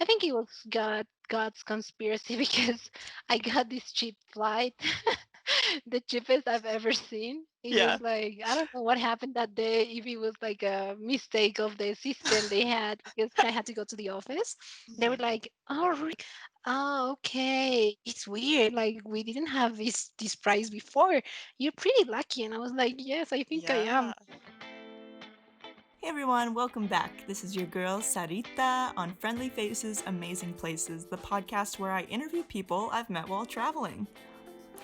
I think it was God's conspiracy because I got this cheap flight, the cheapest I've ever seen. It Yeah. was like I don't know what happened that day. If it was like a mistake of the system they had because when I had to go to the office, they were Mhm. like, "Oh, okay, it's weird. Like we didn't have this price before. You're pretty lucky." And I was like, "Yes, I think I Yeah. am." Hey everyone, welcome back. This is your girl Sarita on Friendly Faces, Amazing Places, the podcast where I interview people I've met while traveling.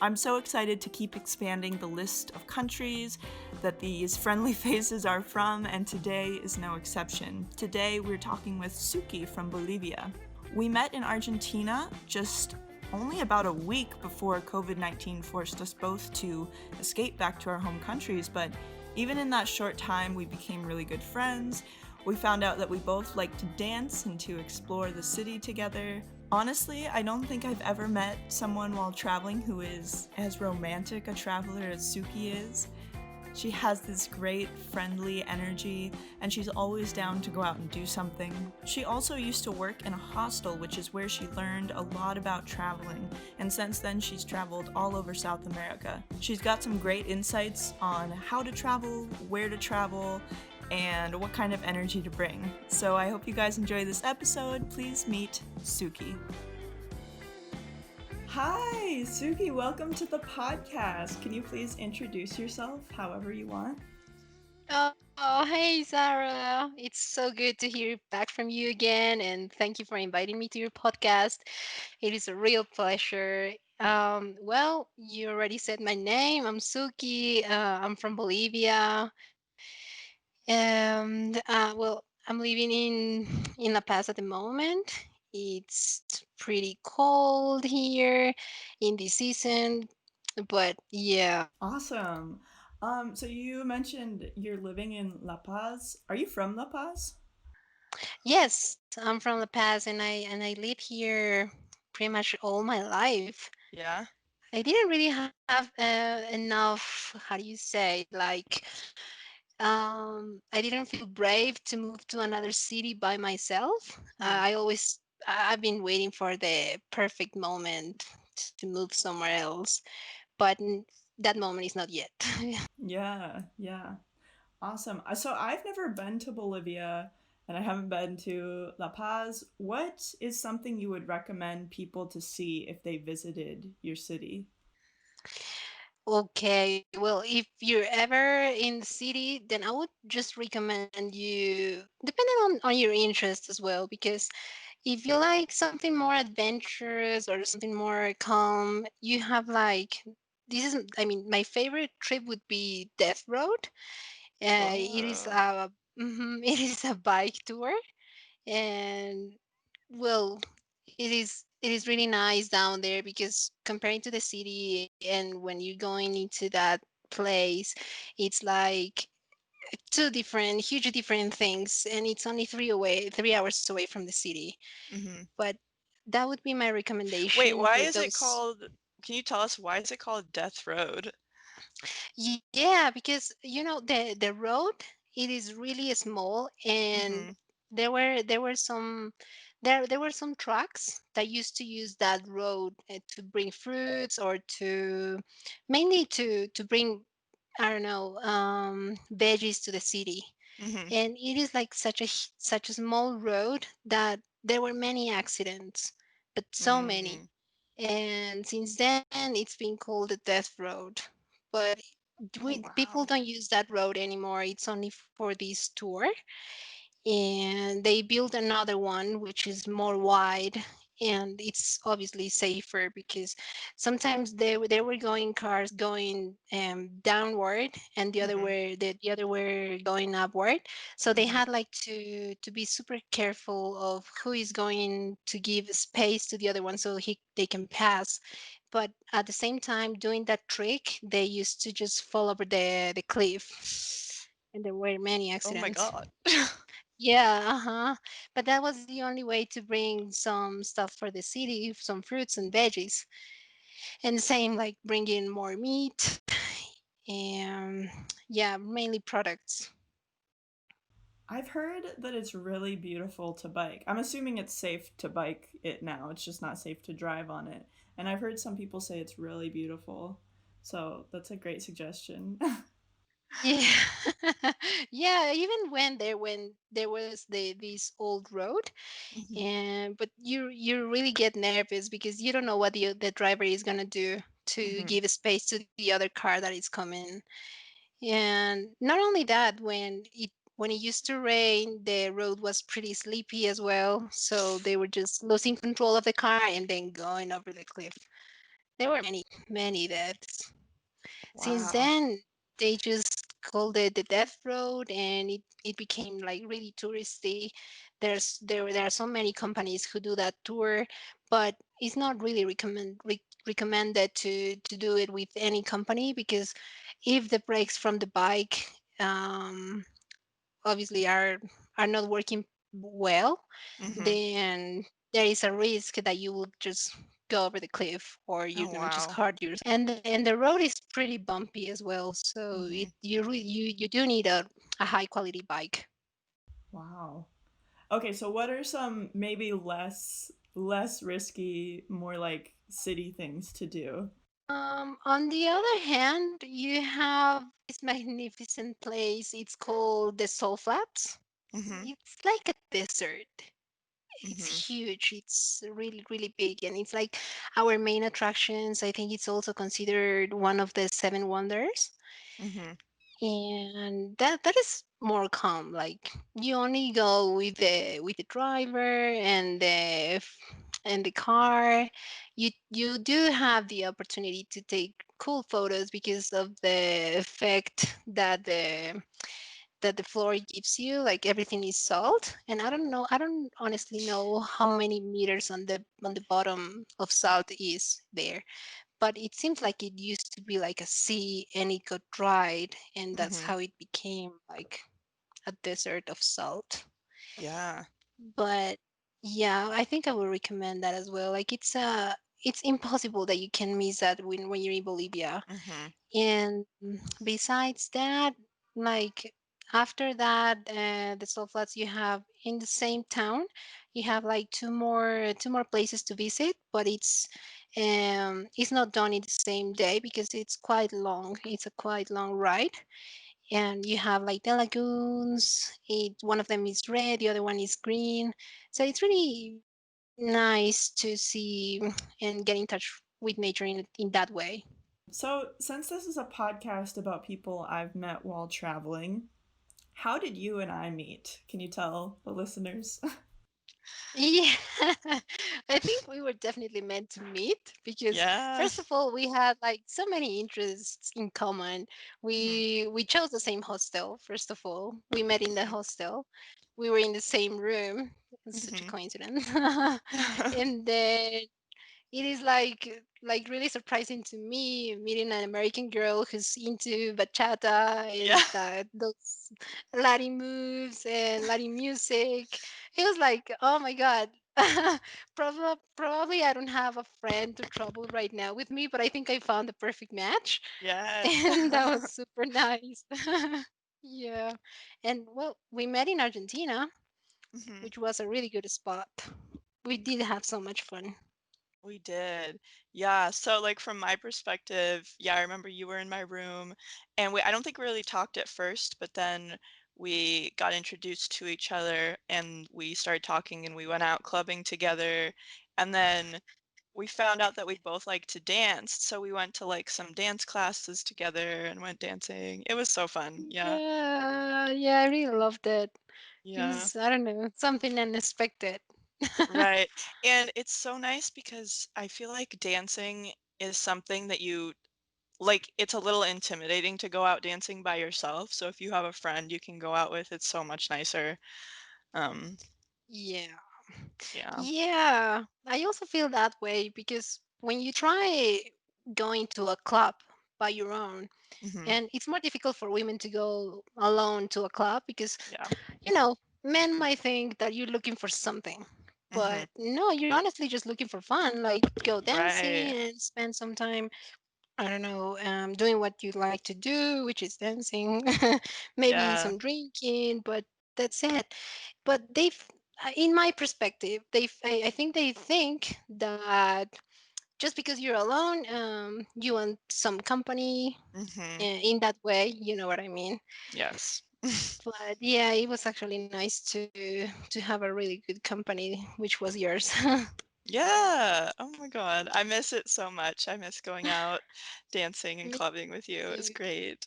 I'm so excited to keep expanding the list of countries that these friendly faces are from, and today is no exception. Today we're talking with Suki from Bolivia. We met in Argentina just only about a week before COVID 19 forced us both to escape back to our home countries, but even in that short time, we became really good friends. We found out that we both like to dance and to explore the city together. Honestly, I don't think I've ever met someone while traveling who is as romantic a traveler as Suki is. She has this great, friendly energy, and she's always down to go out and do something. She also used to work in a hostel, which is where she learned a lot about traveling, and since then she's traveled all over South America. She's got some great insights on how to travel, where to travel, and what kind of energy to bring. So I hope you guys enjoy this episode. Please meet Suki. Hi, Suki, welcome to the podcast. Can you please introduce yourself however you want? Oh, hey, Sarah. It's so good to hear back from you again, and thank you for inviting me to your podcast. It is a real pleasure. Well, you already said my name. I'm Suki. I'm from Bolivia, and well, I'm living in La Paz at the moment. It's pretty cold here in this season, but yeah. Awesome. So you mentioned you're living in La Paz. Are you from La Paz? Yes, I'm from La Paz, and I live here pretty much all my life. Yeah. I didn't really have enough. How do you say? Like, I didn't feel brave to move to another city by myself. Mm. I've been waiting for the perfect moment to move somewhere else, but that moment is not yet. Yeah. Awesome. So I've never been to Bolivia and I haven't been to La Paz. What is something you would recommend people to see if they visited your city? Okay, well, if you're ever in the city, then I would just recommend you, depending on your interest as well, because if you like something more adventurous or something more calm, you have like I mean, my favorite trip would be Death Road. It is Whoa. it is a bike tour, and well, it is really nice down there because comparing to the city and when you're going into that place, it's like two different huge different things, and it's only 3 hours away from the city. Hmm. But that would be my Wait, recommendation why for is it those. called? Can you tell us why is it called Death Road? Yeah, because the road, it is really small, and Hmm. there were some there were some trucks that used to use that road to bring fruits or to mainly to bring, I don't know, veggies to the city. Hmm. And it is like such a small road that there were many accidents, but so many. Mm. And since then it's been called the Death Road. But Oh people wow. don't use that road anymore. It's only for this tour, and they built another one which is more wide, and it's obviously safer because sometimes they were going cars going downward, and Hmm. the other were going upward. So they Hmm. had like to be super careful of who is going to give space to the other one so they can pass. But at the same time, doing that trick, they used to just fall over the cliff, and there were many Oh my accidents. God. Yeah, uh-huh. But that was the only way to bring some stuff for the city, some fruits and veggies. And same like bringing more meat and yeah, mainly products. I've heard that it's really beautiful to bike. I'm assuming it's safe to bike it now. It's just not safe to drive on it. And I've heard some people say it's really beautiful. So that's a great suggestion. Yeah. Yeah, even when there was this old road, Mhm. and but you really get nervous because you don't know what the driver is going to do to Mhm. give space to the other car that is coming. And not only that, when it used to rain, the road was pretty sleepy as well, so they were just losing control of the car and then going over the cliff. There were many deaths. Since Wow. then, they just called it the Death Road, and it became like really touristy. There are so many companies who do that tour, but it's not really recommended to do it with any company, because if the brakes from the bike obviously are not working well, Mhm. then there is a risk that you will just go over the cliff, or you're Oh, gonna just wow. hurt yourself. And the road is pretty bumpy as well, so it Mhm. you do need a high quality bike. Wow. Okay, so what are some maybe less risky, more like city things to do? On the other hand, you have this magnificent place. It's called the Salt Flats. Mhm. It's like a desert. It's Mhm. huge. It's really, really big, and it's like our main attractions. I think it's also considered one of the seven wonders, Mhm. and that is more calm. Like, you only go with the driver and the car. You do have the opportunity to take cool photos because of the effect that the floor gives you. Like, everything is salt, and I don't honestly know how many meters on the bottom of salt is there, but it seems like it used to be like a sea and it got dried, and that's Mhm. how it became like a desert of salt. Yeah. But yeah, I think I would recommend that as well. Like, it's impossible that you can miss that when you're in Bolivia. Mhm. And besides that, like, after that, the salt flats you have in the same town, you have like two more places to visit, but it's not done in the same day because it's quite long. It's a quite long ride, and you have like the lagoons. One of them is red, the other one is green, so it's really nice to see and get in touch with nature in that way. So, since this is a podcast about people I've met while traveling, how did you and I meet? Can you tell the listeners? Yeah, I think we were definitely meant to meet because, Yeah. first of all, we had like so many interests in common. Mhm. We chose the same hostel. First of all, we met in the Mhm. hostel. We were in the same room. It's such a Mhm. coincidence. And then it is like really surprising to me meeting an American girl who's into bachata Yeah. and those Latin moves and Latin music. It was like, oh my god. Probably I don't have a friend to travel right now with me, but I think I found the perfect match, Yes. and that was super nice. Yeah, and well, we met in Argentina, Mhm. which was a really good spot. We did have so much fun. We did. Yeah, so, like, from my perspective, yeah, I remember you were in my room, and I don't think we really talked at first, but then we got introduced to each other, and we started talking, and we went out clubbing together, and then we found out that we both like to dance, so we went to, like, some dance classes together and went dancing. It was so fun. Yeah. Yeah, yeah, I really loved it. It Yeah. was, I don't know, something unexpected. Right. And it's so nice because I feel like dancing is something that like, it's a little intimidating to go out dancing by yourself, so if you have a friend you can go out with, it's so much nicer. Um, Yeah. yeah. Yeah, I also feel that way because when you try going to a club by your own, Mhm. and it's more difficult for women to go alone to a club because, Yeah. you know, men might think that you're looking for something. Mhm. But no, you're honestly just looking for fun, like go dancing Right. and spend some time, I don't know, doing what you like to do, which is dancing, maybe Yeah. some drinking, but That's it. But in my perspective, I think they think that just because you're alone, you want some company Mhm. in that way. You know what I mean? Yes. But yeah, it was actually nice to have a really good company, which was yours. Yeah. Oh my god. I miss it so much. I miss going out, dancing and Me clubbing with you. It was too. great.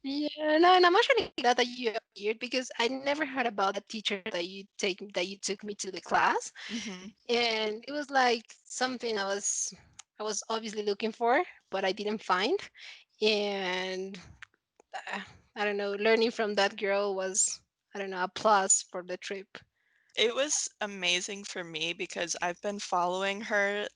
Yeah, no, and I'm actually glad that you appeared because I never heard about that teacher that you took me to the class, Mhm. and it was like something I was obviously looking for, but I didn't find, and uh, I don't know, learning from that girl was, I don't know, a plus for the trip. It was amazing for me because I've been following her.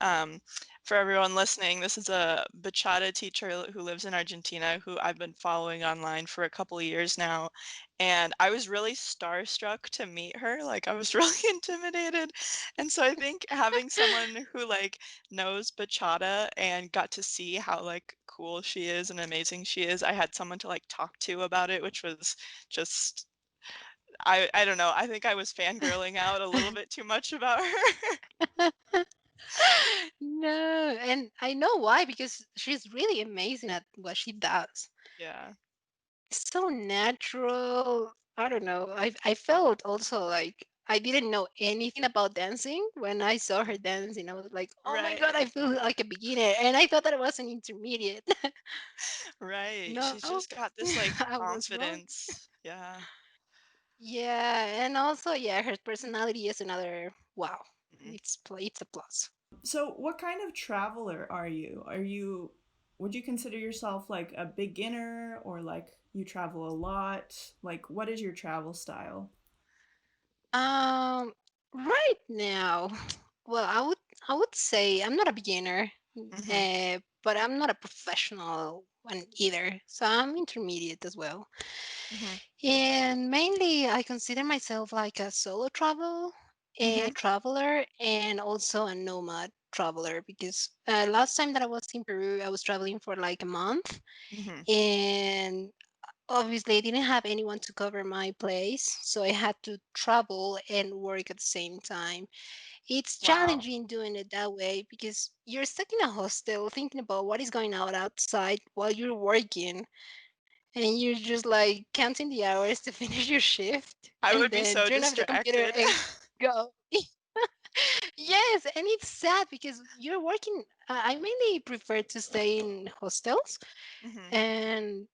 For everyone listening, this is a bachata teacher who lives in Argentina who I've been following online for a couple of years now. And I was really starstruck to meet her. Like, I was really intimidated. And so I think having someone who, like, knows bachata and got to see how, like, cool she is and amazing she is, I had someone to, like, talk to about it, which was just I don't know, I think I was fangirling out a little bit too much about her. No, and I know why because she's really amazing at what she does. Yeah, It's so natural. I don't know. I felt also like I didn't know anything about dancing. When I saw her dancing, I was like, "Oh my god, right, I feel like a beginner." And I thought that I was an intermediate. right, No, she's just got this, like, I was wrong. confidence. Yeah, Yeah, and also yeah, her personality is another wow. mhm. It's a plus. So, what kind of traveler are you? Would you consider yourself like a beginner or like you travel a lot? Like, what is your travel style? Right now, well, I would say I'm not a beginner, Mhm, but I'm not a professional one either. So I'm intermediate as well. mhm, And mainly, I consider myself like a a mhm, traveler, and also a nomad traveler because last time that I was in Peru, I was traveling for like a month, mhm. and obviously I didn't have anyone to cover my place, so I had to travel and work at the same time. It's Wow. challenging doing it that way because you're stuck in a hostel thinking about what is going on outside while you're working, and you're just like counting the hours to finish your shift I and would be then so turn off the computer distracted. and go. Yes, and it's sad because you're working. I mainly prefer to stay in hostels, Mhm, and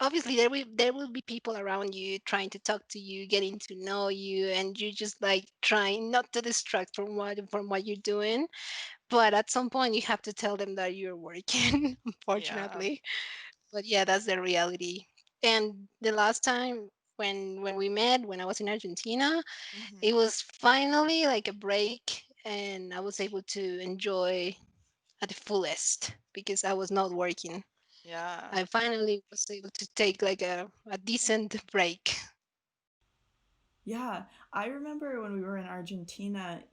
obviously there will be people around you trying to talk to you, getting to know you, and you just like trying not to distract from what you're doing. But at some point, you have to tell them that you're working, yeah, unfortunately. But yeah, that's the reality. And the last time when we met, when I was in Argentina, mhm, it was finally like a break, and I was able to enjoy at the fullest because I was not working. yeah. I finally was able to take like a decent break. Yeah, I remember when we were in Argentina,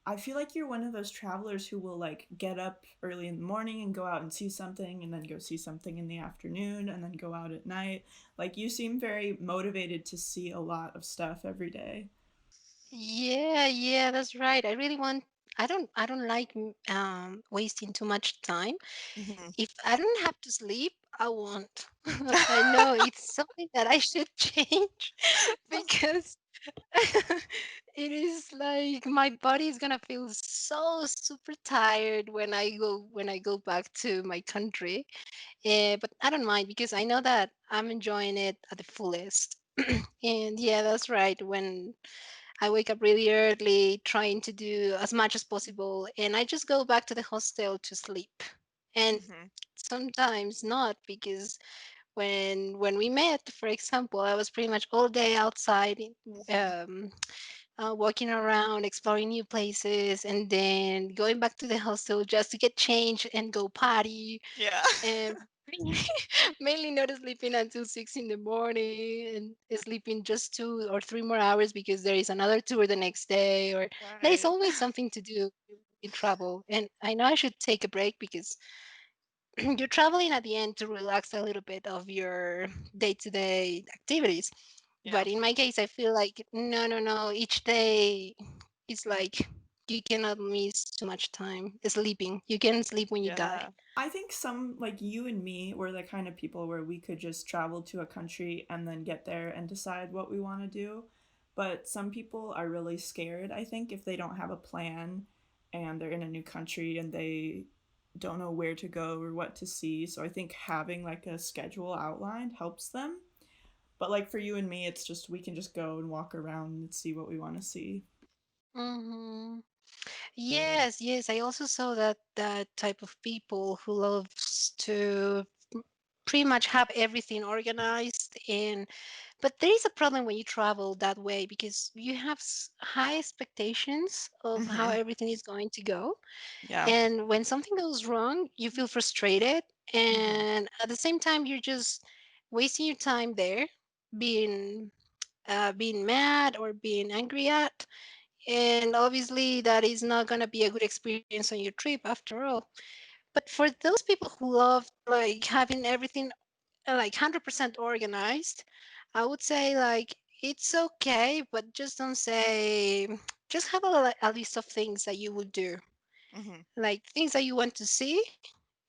I feel like you're one of those travelers who will like get up early in the morning and go out and see something and then go see something in the afternoon and then go out at night. Like you seem very motivated to see a lot of stuff every day. Yeah, yeah, that's right. I really want. I don't like wasting too much time. Mhm. If I don't have to sleep, I won't. I know it's something that I should change because it is like my body is gonna feel so super tired when I go back to my country. But I don't mind because I know that I'm enjoying it at the fullest. And yeah, that's right. When I wake up really early, trying to do as much as possible, and I just go back to the hostel to sleep. And Mhm, sometimes not because when we met, for example, I was pretty much all day outside, mhm. um, walking around, exploring new places, and then going back to the hostel just to get changed and go party. Yeah. And mainly not sleeping until 6 in the morning and sleeping just 2 or 3 more hours because there is another tour the next day, or there is Right. always something to do in travel. And I know I should take a break because you're traveling at the end to relax a little bit of your day-to-day activities. Yeah. But in my case, I feel like no, no, no. Each day is like you cannot miss too much time sleeping. You can sleep when you die. Yeah. I think some, like you and me, were the kind of people where we could just travel to a country and then get there and decide what we want to do. But some people are really scared, I think, if they don't have a plan and they're in a new country and they don't know where to go or what to see. So I think having like a schedule outlined helps them. But like for you and me, it's just we can just go and walk around and see what we want to see. Hmm. Yes, yes. I also saw that type of people who loves to pretty much have everything organized. And but there is a problem when you travel that way because you have high expectations of how Mhm. everything is going to go. Yeah. And when something goes wrong, you feel frustrated. Mhm. And at the same time, you're just wasting your time there, being being mad or being angry at. And obviously, that is not going to be a good experience on your trip after all. But for those people who love like having everything like 100% organized, I would say like it's okay, but just don't say, just have a list of things that you would do, Mhm. like things that you want to see.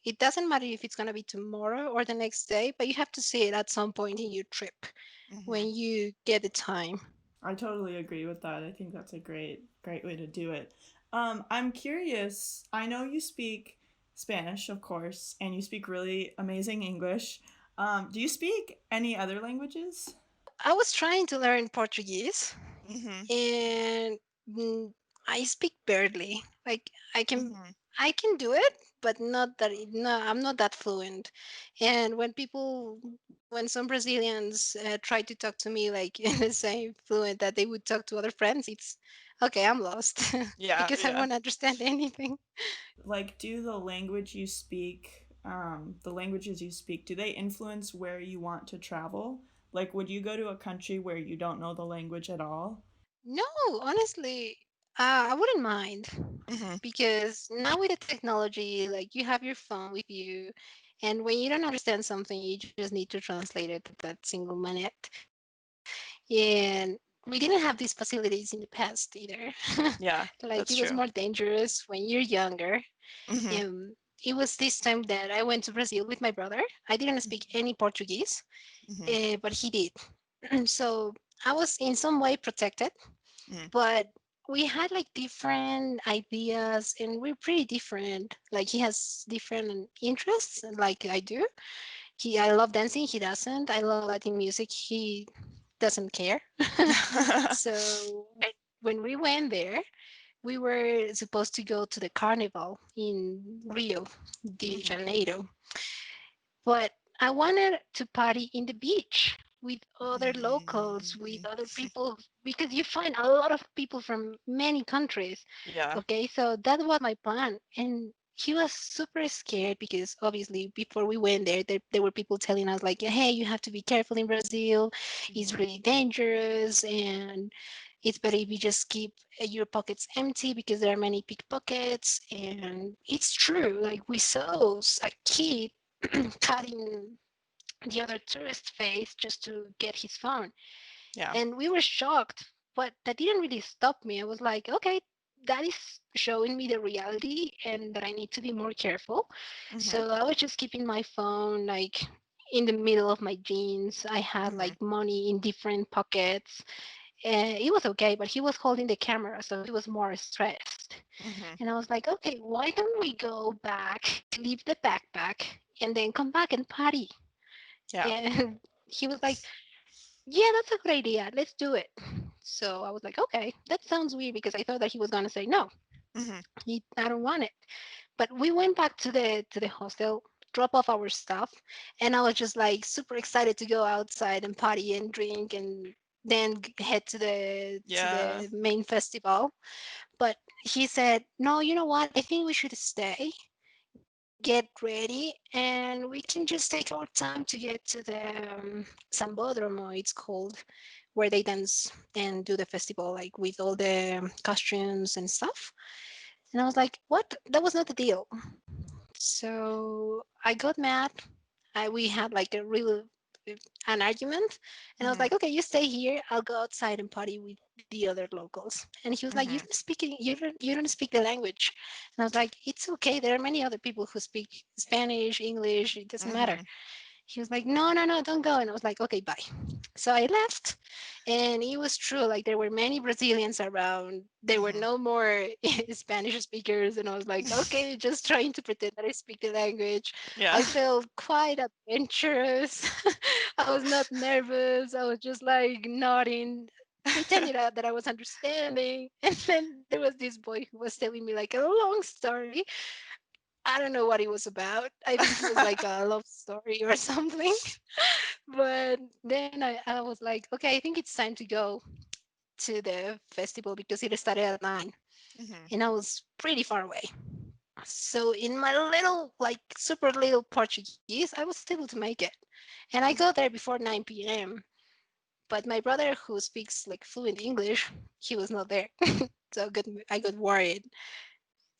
It doesn't matter if it's going to be tomorrow or the next day, but you have to see it at some point in your trip Mhm. when you get the time. I totally agree with that. I think that's a great way to do it. I'm curious. I know you speak Spanish, of course, and you speak really amazing English. Do you speak any other languages? I was trying to learn Portuguese Mhm. and I speak barely. Like Mhm. I can do it, but not that no, I'm not that fluent. And when some Brazilians try to talk to me like in the same fluent that they would talk to other friends, it's okay. I'm lost Yeah, because I yeah. won't understand anything. Like, do the language you speak, the languages you speak, do they influence where you want to travel? Like, would you go to a country where you don't know the language at all? No, honestly, I wouldn't mind Mhm. because now with the technology, like you have your phone with you, and when you don't understand something, you just need to translate it at that single minute. And we didn't have these facilities in the past either. Yeah, Like that's it was true. more dangerous when you're younger. Mhm. It was this time that I went to Brazil with my brother. I didn't speak any Portuguese, Mhm. but he did. So I was in some way protected, Mhm. but we had like different ideas and we're pretty different. Like he has different interests like I do. I love dancing, he doesn't. I love Latin music, he doesn't care. So when we went there, we were supposed to go to the carnival in Rio de Mhm. Janeiro, but I wanted to party in the beach with other locals, with Mm. other people, because you find a lot of people from many countries. Yeah. Okay, so that was my plan. And he was super scared because obviously before we went there were people telling us like, hey, you have to be careful in Brazil. It's Mhm. really dangerous and it's better if you just keep your pockets empty because there are many pickpockets. And it's true. Like we saw a kid cutting the other tourist face just to get his phone. Yeah. And we were shocked, but that didn't really stop me. I was like, okay, that is showing me the reality and that I need to be more careful. Mhm. So I was just keeping my phone like in the middle of my jeans. I had Mhm. like money in different pockets. And it was okay, but he was holding the camera, so he was more stressed. Mhm. And I was like, okay, why don't we go back, leave the backpack, and then come back and party? Yeah. And he was like, yeah, that's a good idea. Let's do it. So I was like, okay, that sounds weird because I thought that he was gonna say no. Mhm. I don't want it. But we went back to the hostel, drop off our stuff, and I was just like super excited to go outside and party and drink and then head to Yeah. the main festival. But he said, no, you know what? I think we should stay, get ready, and we can just take our time to get to the Sambodromo, it's called, where they dance and do the festival, like with all the costumes and stuff. And I was like, what? That was not the deal. So I got mad. We had like a real an argument, and I was Mhm. like, okay, you stay here. I'll go outside and party with the other locals. And he was like, Mhm. you don't speak the language. And I was like, it's okay. There are many other people who speak Spanish, English. It doesn't matter. Mhm. He was like, no, no, no, don't go. And I was like, okay, bye. So I left. And it was true. Like there were many Brazilians around. There were Mhm. no more Spanish speakers. And I was like, okay, just trying to pretend that I speak the language. Yeah. I felt quite adventurous. I was not nervous. I was just like nodding, pretending that I was understanding. And then there was this boy who was telling me like a long story. I don't know what it was about. I think it was like a love story or something. But then I was like, okay, I think it's time to go to the festival because it started at 9 Mhm. and I was pretty far away. So in my little, like super little Portuguese, I was able to make it. And I got there before 9 p.m. But my brother, who speaks like fluent English, he was not there. So I got worried.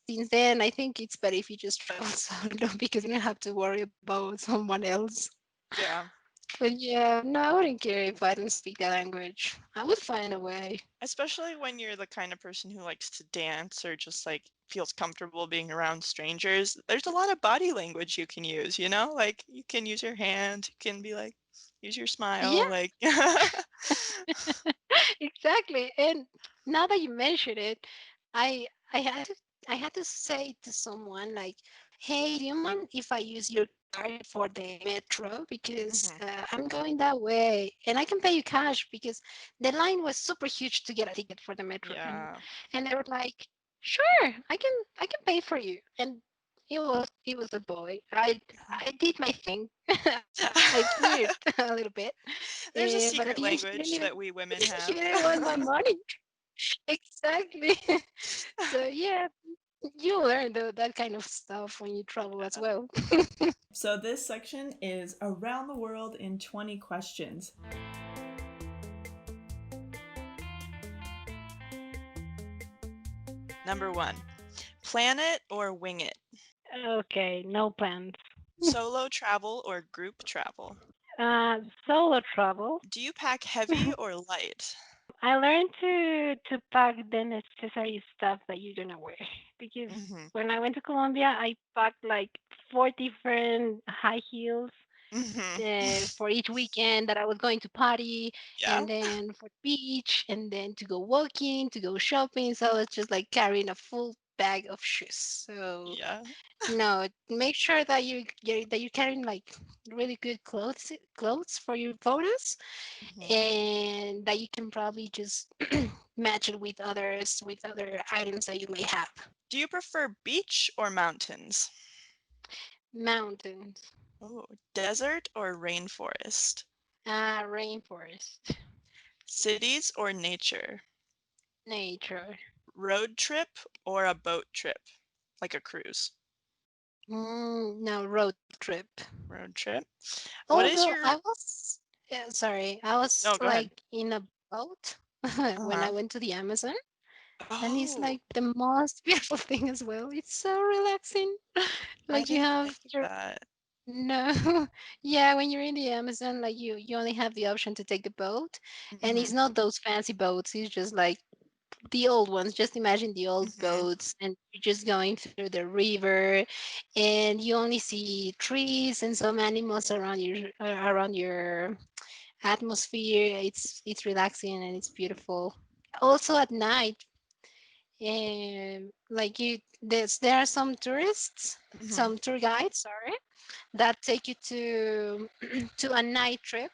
Since then, I think it's better if you just travel solo because you don't have to worry about someone else. Yeah. But yeah, no, I wouldn't care if I don't speak the language. I would find a way. Especially when you're the kind of person who likes to dance or just like feels comfortable being around strangers. There's a lot of body language you can use, you know? Like you can use your hand, you can be like use your Yeah, smile, like exactly. And now that you mention it, I I had to I had to say to someone like, "Hey, do you mind if I use your card for the metro because Mhm. I'm going that way and I can pay you cash because the line was super huge to get a ticket for the metro." Yeah. And they were like, "Sure, I can pay for you." And it was a boy. I did my thing. I flirted a little bit, There's a but at secret the end, he language didn't even that we women he have. didn't want my money. Exactly. So yeah, you learn that kind of stuff when you travel as Yeah. well. So, this section is Around the World in 20 Questions. Number 1. Plan it or wing it? Okay, no plans. Solo travel or group travel? Solo travel. Do you pack heavy or light? I learned to pack the necessary stuff that you're gonna wear because Mhm. when I went to Colombia, I packed like 4 different high heels Mhm. for each weekend that I was going to party, Yeah. and then for the beach, and then to go walking, to go shopping. So I was just like carrying a full bag of shoes. So Yeah. no, make sure that you're carrying like really good clothes for your photos, Mhm. and that you can probably just match it with other items that you may have. Do you prefer beach or mountains? Mountains, Oh, desert or rainforest? rainforest, Cities or nature? nature. Road trip or a boat trip? Like a cruise. No, road trip. Road trip. What is Although your I was, sorry, I was No, go ahead. like in a boat when Uh-huh. I went to the Amazon, and it's Oh, like the most beautiful thing as well. It's so relaxing. I Like you didn't have think of your that. no, yeah, when you're in the Amazon, like you only have the option to take the boat, and it's Mhm. not those fancy boats. It's just like the old ones. Just imagine the old Mhm. boats, and you're just going through the river, and you only see trees and some animals around your atmosphere. It's relaxing and it's beautiful. Also at night, there are some tourists, Mhm. some tour guides, sorry, that take you to to a night trip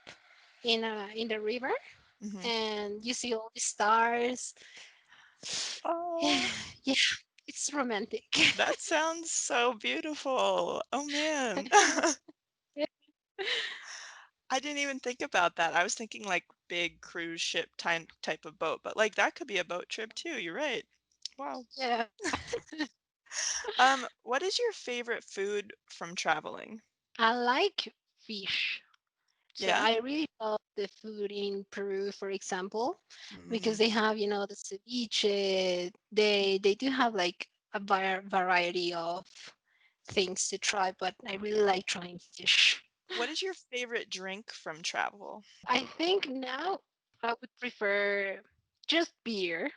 in the river, Mhm. and you see all the stars. Oh, Yeah, it's romantic. that sounds so beautiful. Oh man. Yeah. I didn't even think about that. I was thinking like big cruise ship type of boat, but like that could be a boat trip too. You're right. Wow. Yeah. What is your favorite food from traveling? I like fish. So Yeah? I really love the food in Peru, for example, because Mm. they have, the ceviche. They do have like a variety of things to try, but I really like trying fish. What is your favorite drink from travel? I think now I would prefer just beer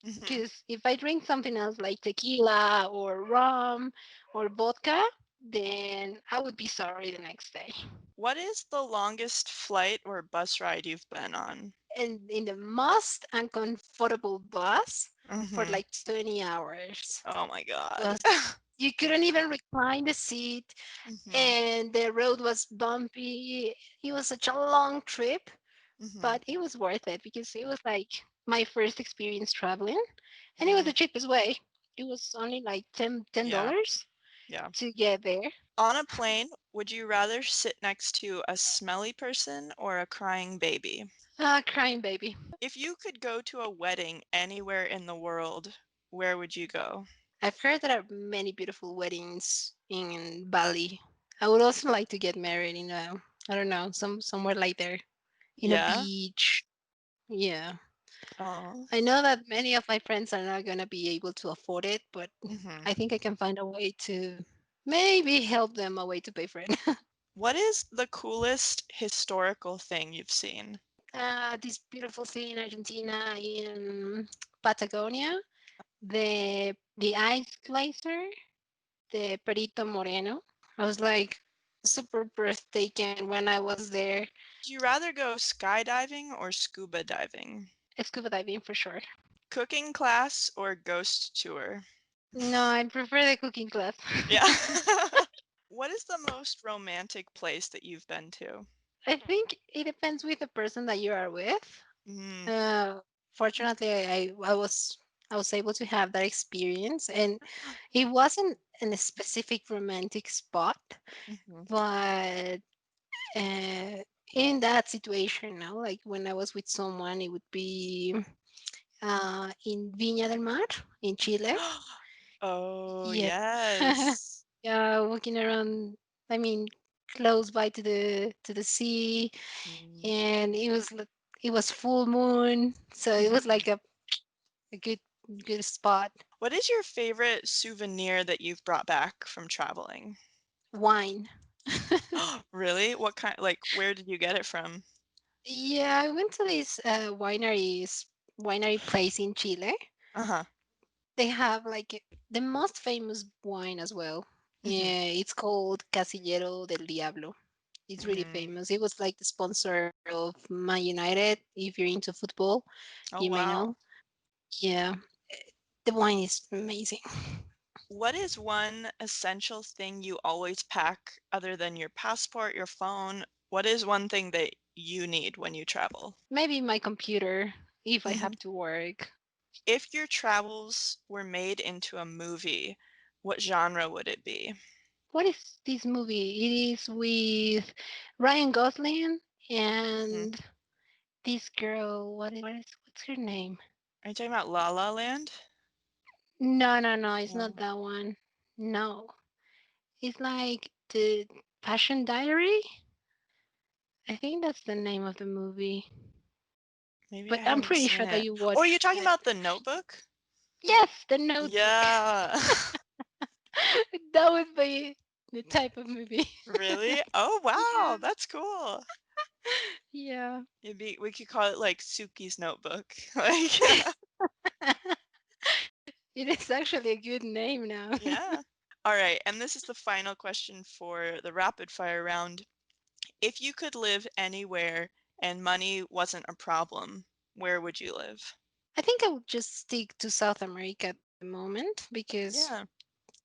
Mhm. because if I drink something else like tequila or rum or vodka, then I would be sorry the next day. What is the longest flight or bus ride you've been on? And in the most uncomfortable bus for Mhm. like 20 hours. Oh my It god. was you couldn't even recline the seat Mhm. and the road was bumpy. It was such a long trip, Mhm. but it was worth it because it was like my first experience traveling and it was the Mhm. cheapest way. It was only like Yeah. $10 Yeah. to get there. On a plane, would you rather sit next to a smelly person or a crying baby? Crying baby. If you could go to a wedding anywhere in the world, where would you go? I've heard there are many beautiful weddings in Bali. I would also like to get married in I don't know, somewhere like there in a Yeah? beach. Yeah. Oh. I know that many of my friends are not going to be able to afford it, but Mhm. I think I can find a way to maybe help them a way to pay for it. What is the coolest historical thing you've seen? This beautiful thing in Argentina in Patagonia, the ice glacier, the Perito Moreno. I was like super breathtaking when I was there. Would you rather go skydiving or scuba diving? Scuba diving for sure. Cooking class or ghost tour? No, I prefer the cooking class. Yeah. What is the most romantic place that you've been to? I think it depends with the person that you are with. Mm. Uh, Fortunately, I was able to have that experience, and it wasn't in a specific romantic spot, Mhm. but in that situation, now, like when I was with someone, it would be in Viña del Mar in Chile. Oh, Yeah, yes. yeah, walking around. I mean, close by to the sea, Mm. and it was full moon, so it was Mhm. like a good spot. What is your favorite souvenir that you've brought back from traveling? Wine. Really? What kind, like, where did you get it from? Yeah, I went to this winery place in Chile. Uh-huh. They have like the most famous wine as well. Mhm. Yeah, it's called Casillero del Diablo. It's really Mm. famous. It was like the sponsor of Man United. If you're into football, Oh, you may wow. know. Yeah, the wine is amazing. What is one essential thing you always pack other than your passport, your phone? What is one thing that you need when you travel? Maybe my computer if I Mhm. have to work. If your travels were made into a movie, what genre would it be? What is this movie? It is with Ryan Gosling Mhm. and this girl. What's her name? Are you talking about La La Land? No, no, no. It's not No. that one. No, it's like the Passion Diary. I think that's the name of the movie. Maybe I But I'm haven't pretty seen sure that it. you Oh, are you watched talking it. about The Notebook? Yes, The Notebook. Yeah. That would be the type of movie. Really? Oh, wow, Yeah, that's cool. yeah. We could call it like Suki's Notebook. Like, It is actually a good name now. yeah. All right, and this is the final question for the rapid fire round. If you could live anywhere and money wasn't a problem, where would you live? I think I would just stick to South America at the moment because Yeah.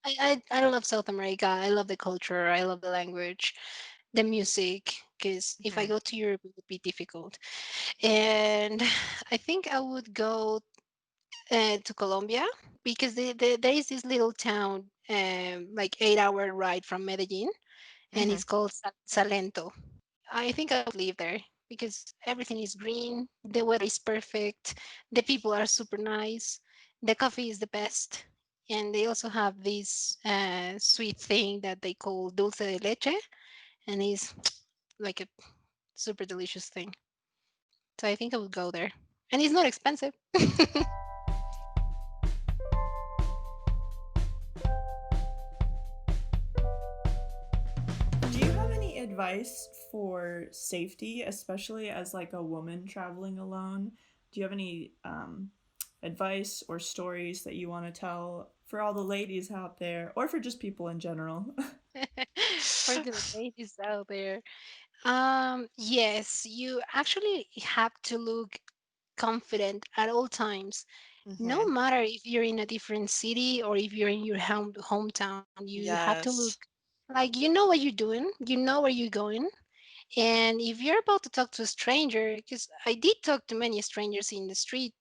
I love South America. I love the culture. I love the language, the music. Because if I Hmm. go to Europe, it would be difficult. And I think I would go to Colombia because there is this little town, like 8 hour ride from Medellin, and Hmm. it's called Salento. I think I would live there because everything is green, the weather is perfect, the people are super nice, the coffee is the best, and they also have this sweet thing that they call dulce de leche, and it's like a super delicious thing. So I think I would go there, and it's not expensive. Do you have any advice for safety, especially as like a woman traveling alone? Do you have any advice or stories that you want to tell for all the ladies out there, or for just people in general? For the ladies out there, yes, you actually have to look confident at all times. No Mhm. matter if you're in a different city or if you're in your hometown, you have to look Yes. like you know what you're doing, you know where you're going. And if you're about to talk to a stranger, because I did talk to many strangers in the street,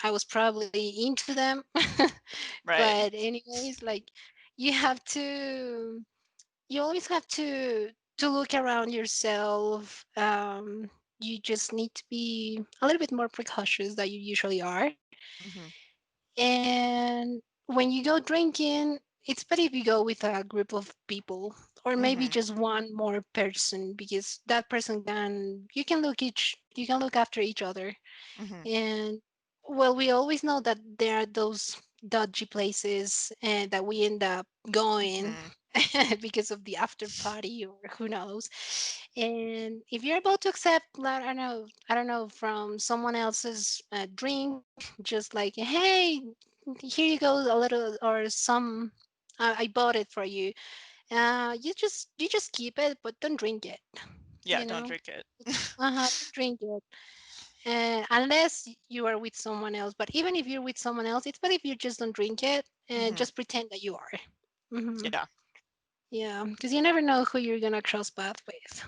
I was probably into them. Right. But anyways, like you have to, you always have to look around yourself. You just need to be a little bit more precautious than you usually are. Mhm. And when you go drinking, it's better if you go with a group of people, or maybe Mhm. just one more person, because that person can, you can look after each other. Mhm. And well, we always know that there are those dodgy places and that we end up going Mhm. because of the after party or who knows. And if you're about to accept, I don't know, from someone else's drink, just like, hey, here you go, a little or some, I bought it for you. You just keep it, but don't drink it. Yeah, You don't know, drink it. don't drink it unless you are with someone else. But even if you're with someone else, it's better if you just don't drink it and Mhm. just pretend that you are. Hmm. Yeah. Yeah, because you never know who you're gonna cross path with.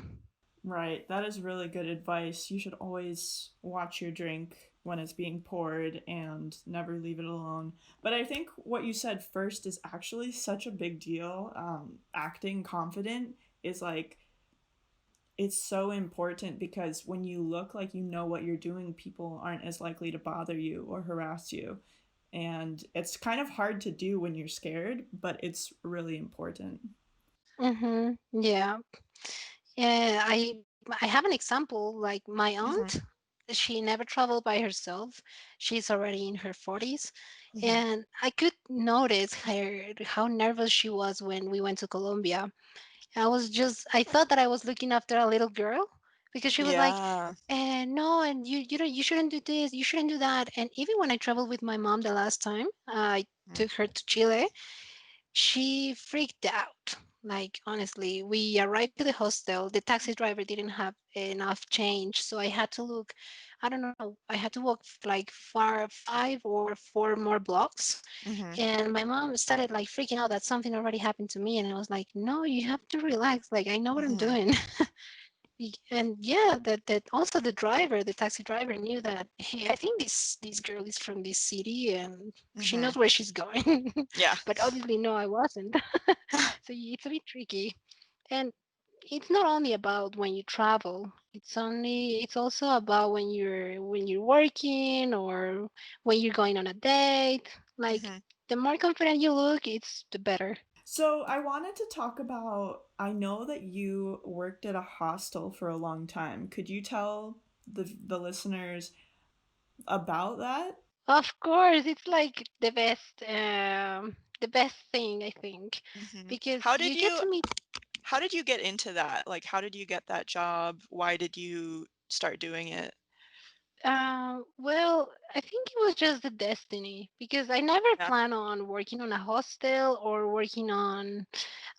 Right, that is really good advice. You should always watch your drink when it's being poured and never leave it alone. But I think what you said first is actually such a big deal. Acting confident is like, it's so important because when you look like you know what you're doing, people aren't as likely to bother you or harass you. And it's kind of hard to do when you're scared, but it's really important. Mm-hmm. Yeah. Yeah. I have an example. Like my aunt, Mhm. she never traveled by herself. She's already in her 40s, Mhm. and I could notice her how nervous she was when we went to Colombia. I thought that I was looking after a little girl because she was like, Yeah. no, and you don't, you shouldn't do this, you shouldn't do that. And even when I traveled with my mom the last time, I Mhm. took her to Chile, she freaked out. Like, honestly, we arrived to the hostel. The taxi driver didn't have enough change, so I had to look. I don't know. I had to walk like far 5 or 4 more blocks, Mhm. and my mom started like freaking out that something already happened to me, and I was like, "No, you have to relax. Like, I know what I'm Mhm. doing." And yeah, that also the taxi driver knew that, hey, I think this girl is from this city and she knows Mhm. where she's going. Yeah. But obviously, no, I wasn't. So it's a bit tricky. And it's not only about when you travel. It's also about when you're working or when you're going on a date. Like, Mhm. the more confident you look, it's the better. So I wanted to talk about, I know that you worked at a hostel for a long time. Could you tell the listeners about that? Of course, it's like the best thing, I think, Mhm. because you get to meet. How did you get into that? Like, how did you get that job? Why did you start doing it? Well, I think it was just the destiny because I never Yeah. planned on working on a hostel or working on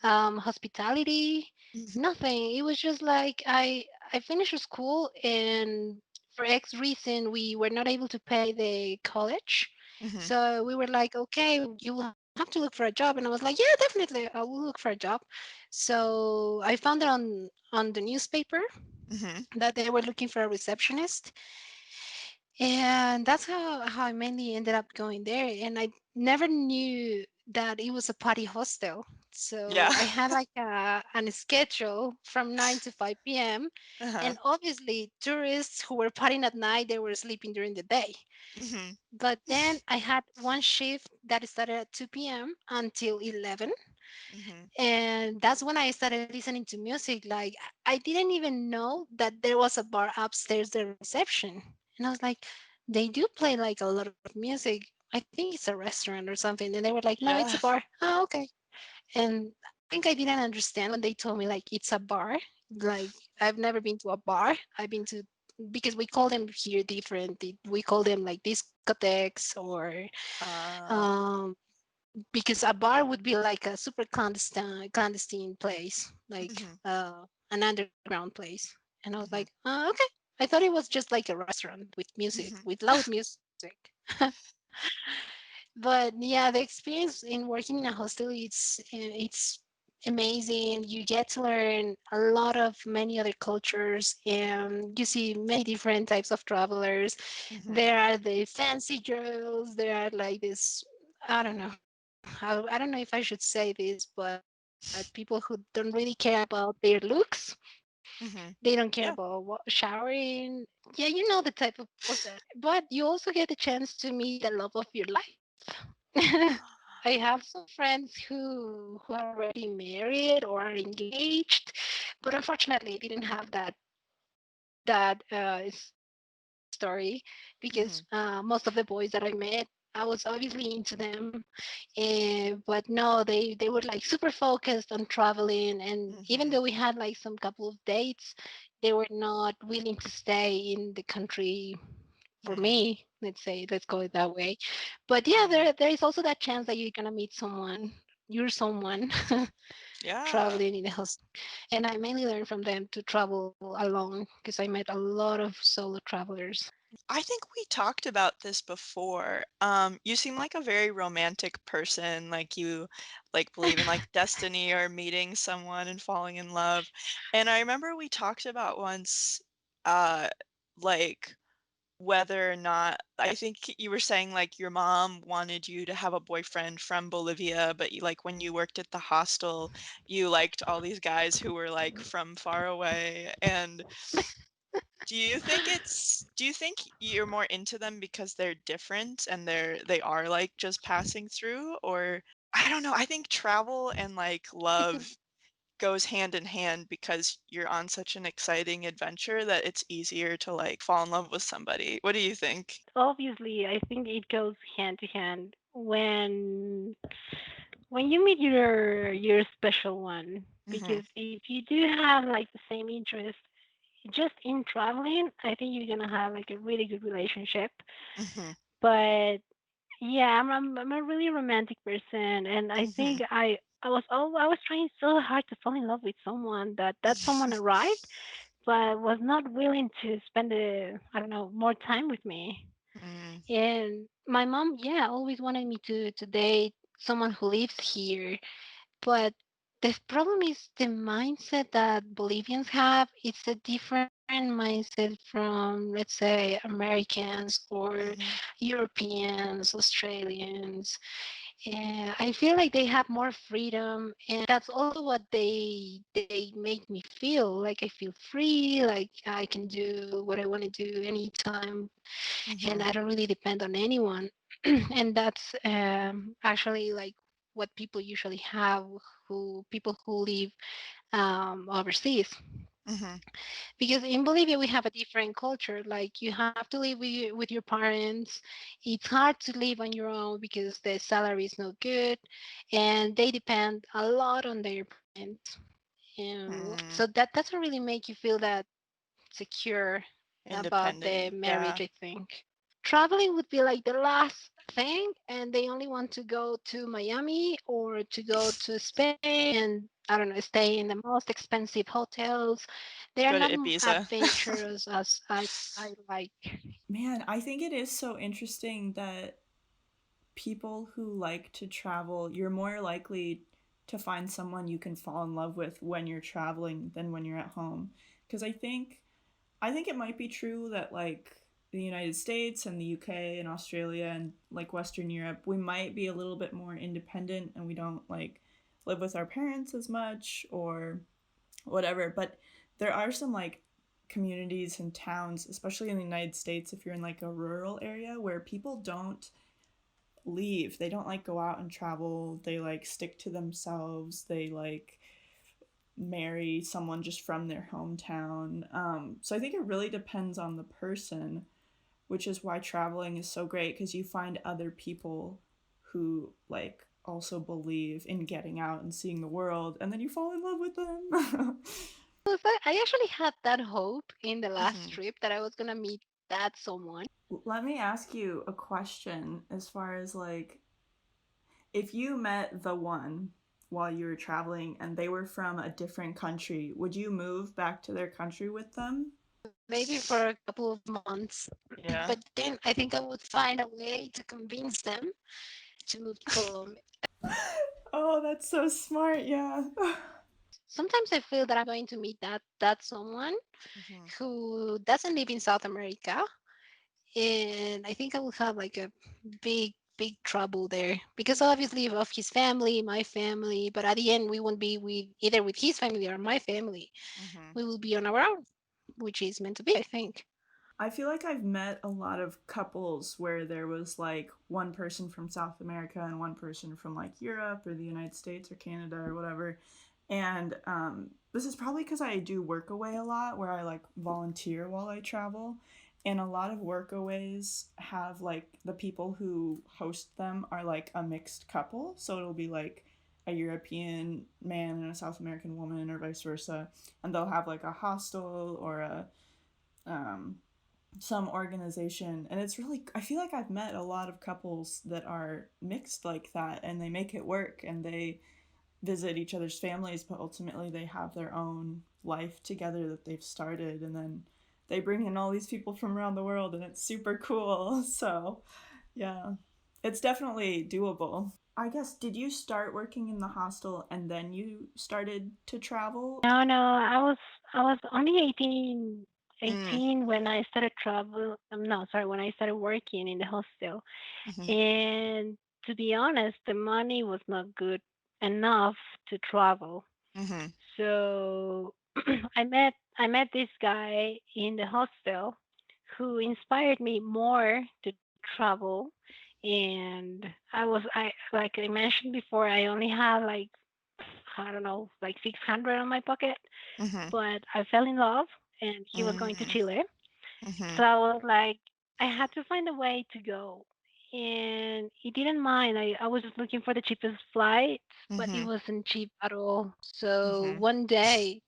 hospitality. Mhm. Nothing. It was just like I finished school, and for X reason we were not able to pay the college. Mhm. So we were like, okay, you will have to look for a job. And I was like, yeah, definitely, I will look for a job. So I found it on the newspaper Mhm. that they were looking for a receptionist, and that's how I mainly ended up going there. And I never knew that it was a party hostel. So Yeah. I had like an schedule from 9 to 5 p.m. Uh-huh. And obviously, tourists who were partying at night, they were sleeping during the day. Mhm. But then I had one shift that started at 2 p.m. until 11. Mhm. And that's when I started listening to music. Like, I didn't even know that there was a bar upstairs, the reception. And I was like, they do play like a lot of music. I think it's a restaurant or something. And they were like, no, it's a Yeah. bar. Oh, okay. And I think I didn't understand when they told me like it's a bar. Like I've never been to a bar. I've been to, because we call them here different. We call them like discotheques, or Uh, um because a bar would be like a super clandestine place, like mhm, an underground place. And I was like, mhm, okay. I thought it was just like a restaurant with music, mhm, with loud music. But yeah, the experience in working in a hostel, it's amazing. You get to learn a lot of many other cultures, and you see many different types of travelers. mhm, There are the fancy girls, there are like this, I don't know how, I don't know if I should say this, but people who don't really care about their looks. They don't care about yeah. showering. Yeah, you know the type of person. But you also get the chance to meet the love of your life. I have some friends who are already married or are engaged, but unfortunately didn't have that story, because Mhm, most of the boys that I met, I was obviously into them, but no, they were like super focused on traveling, and even though mhm, we had like some couple of dates, they were not willing to stay in the country for mm, me. Let's go it that way. But yeah, mm. there is also that chance that you're gonna meet someone. You're someone Yeah. traveling in the host, and I mainly learned from them to travel alone because I met a lot of solo travelers. I think we talked about this before. You seem like a very romantic person, like you like believe in like destiny or meeting someone and falling in love. And I remember we talked about once, uh, like whether or not I think you were saying like your mom wanted you to have a boyfriend from Bolivia, but you, like when you worked at the hostel, you liked all these guys who were like from far away. And do you think you're more into them because they're different and they are like just passing through, or I don't know, I think travel and like love goes hand in hand because you're on such an exciting adventure that it's easier to like fall in love with somebody. What do you think? Obviously, I think it goes hand to hand when you meet your special one, Mhm. because if you do have like the same interest just in traveling, I think you're gonna have like a really good relationship. Mhm. But yeah, I'm a really romantic person, and I think Mhm. I was trying so hard to fall in love with someone, that someone arrived but was not willing to spend the, I don't know, more time with me. Mm. And my mom, yeah, always wanted me to date someone who lives here, but the problem is the mindset that Bolivians have. It's a different mindset from, let's say, Americans or Mhm. Europeans, Australians. And I feel like they have more freedom, and that's also what they make me feel. Like I feel free, like I can do what I want to do anytime, and Mhm. I don't really depend on anyone. And that's actually like what people usually have, who people who live overseas. Mhm. Because in Bolivia we have a different culture. Like you have to live with your parents. It's hard to live on your own because the salary is not good, and they depend a lot on their parents. Mm. So that doesn't really make you feel that secure about the Independent. marriage, Yeah. I think. Traveling would be like the last thing, and they only want to go to Miami or to go to Spain and, I don't know, stay in the most expensive hotels. They are Go to not Ibiza. adventurous as I like. Man, I think it is so interesting that people who like to travel, you're more likely to find someone you can fall in love with when you're traveling than when you're at home. Because I think it might be true that like the United States and the UK and Australia and like Western Europe, we might be a little bit more independent and we don't like live with our parents as much or whatever. But there are some like communities and towns, especially in the United States, if you're in like a rural area where people don't leave. They don't like go out and travel. They like stick to themselves. They like marry someone just from their hometown. So I think it really depends on the person, which is why traveling is so great because you find other people who like also believe in getting out and seeing the world, and then you fall in love with them. I actually had that hope in the last Mhm. trip that I was gonna meet that someone. Let me ask you a question as far as like if you met the one while you were traveling and they were from a different country, would you move back to their country with them? Maybe for a couple of months. Yeah. But then I think I would find a way to convince them to move to Colombia. Oh, that's so smart. Yeah. Sometimes I feel that I'm going to meet that someone Mhm. who doesn't live in South America, and I think I will have like a big trouble there because obviously of his family, my family. But at the end, we won't be with either with his family or my family. Mhm. We will be on our own, which is meant to be, I think. I feel like I've met a lot of couples where there was like one person from South America and one person from like Europe or the United States or Canada or whatever. And this is probably because I do work away a lot where I like volunteer while I travel. And a lot of workaways have like the people who host them are like a mixed couple. So it'll be like a European man and a South American woman or vice versa. And they'll have like a hostel or a um, some organization, and it's really, I feel like I've met a lot of couples that are mixed like that and they make it work and they visit each other's families, but ultimately they have their own life together that they've started, and then they bring in all these people from around the world and it's super cool. So yeah, it's definitely doable. I guess, did you start working in the hostel and then you started to travel? No, no, I was only 18, Mm. 18 when I started travel. No, sorry, when I started working in the hostel. Mhm. And to be honest, the money was not good enough to travel. Mhm. So I met this guy in the hostel who inspired me more to travel. And I like I mentioned before, I only had like, I don't know, like 600 on my pocket, Mhm. but I fell in love and he was going to Mm. Chile. So Mhm. I was like, I had to find a way to go. And he didn't mind. I was just looking for the cheapest flight, but it Mhm. wasn't cheap at all. So Mhm. one day,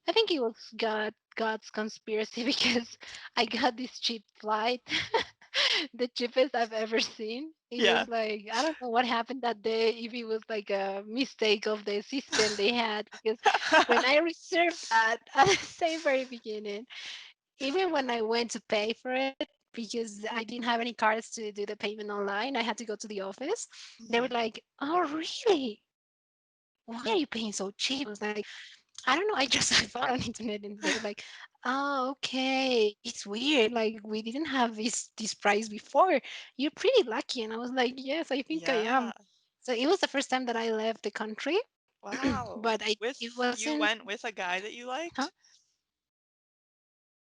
I think it was God's conspiracy because I got this cheap flight, the cheapest I've ever seen. It Yeah. was like, I don't know what happened that day, if it was like a mistake of the system they had, because when I reserved that at the same very beginning, even when I went to pay for it, because I didn't have any cards to do the payment online, I had to go to the office. They were Mhm. like, "Oh, really? Why are you paying so cheap?" I was like, "I don't know. I just I found on internet," and they were like, "Oh, okay. It's weird. Like we didn't have this price before. You're pretty lucky." And I was like, "Yes, I think I Yeah. am." So it was the first time that I left the country, Wow. but I it With you wasn't. went with a guy that you Huh? liked?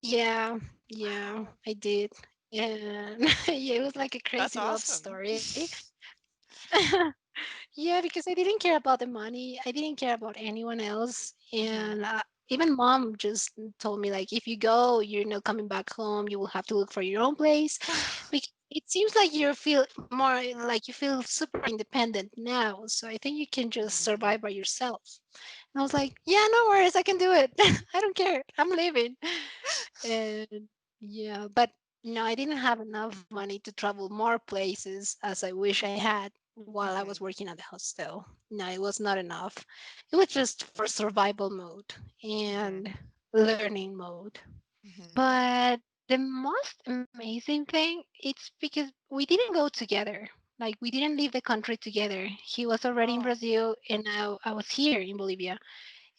Yeah, yeah, Wow. I did. And yeah, it was like a That's crazy love awesome. story. Yeah, because I didn't care about the money. I didn't care about anyone else. Mhm. And even mom just told me, like, if you go, you're not coming back home. You will have to look for your own place. Because it seems like you feel more like you feel super independent now. So I think you can just Mm. survive by yourself. And I was like, yeah, no worries. I can do it. I don't care. I'm leaving. And yeah, but no, I didn't have enough money to travel more places as I wish I had while I was Mhm. working at the hostel. No, it was not enough. It was just for survival mode Mhm. and learning mode. Mhm. But the most amazing thing, it's because we didn't go together. Like we didn't leave the country together. He was already in Oh. Brazil and I was here in Bolivia.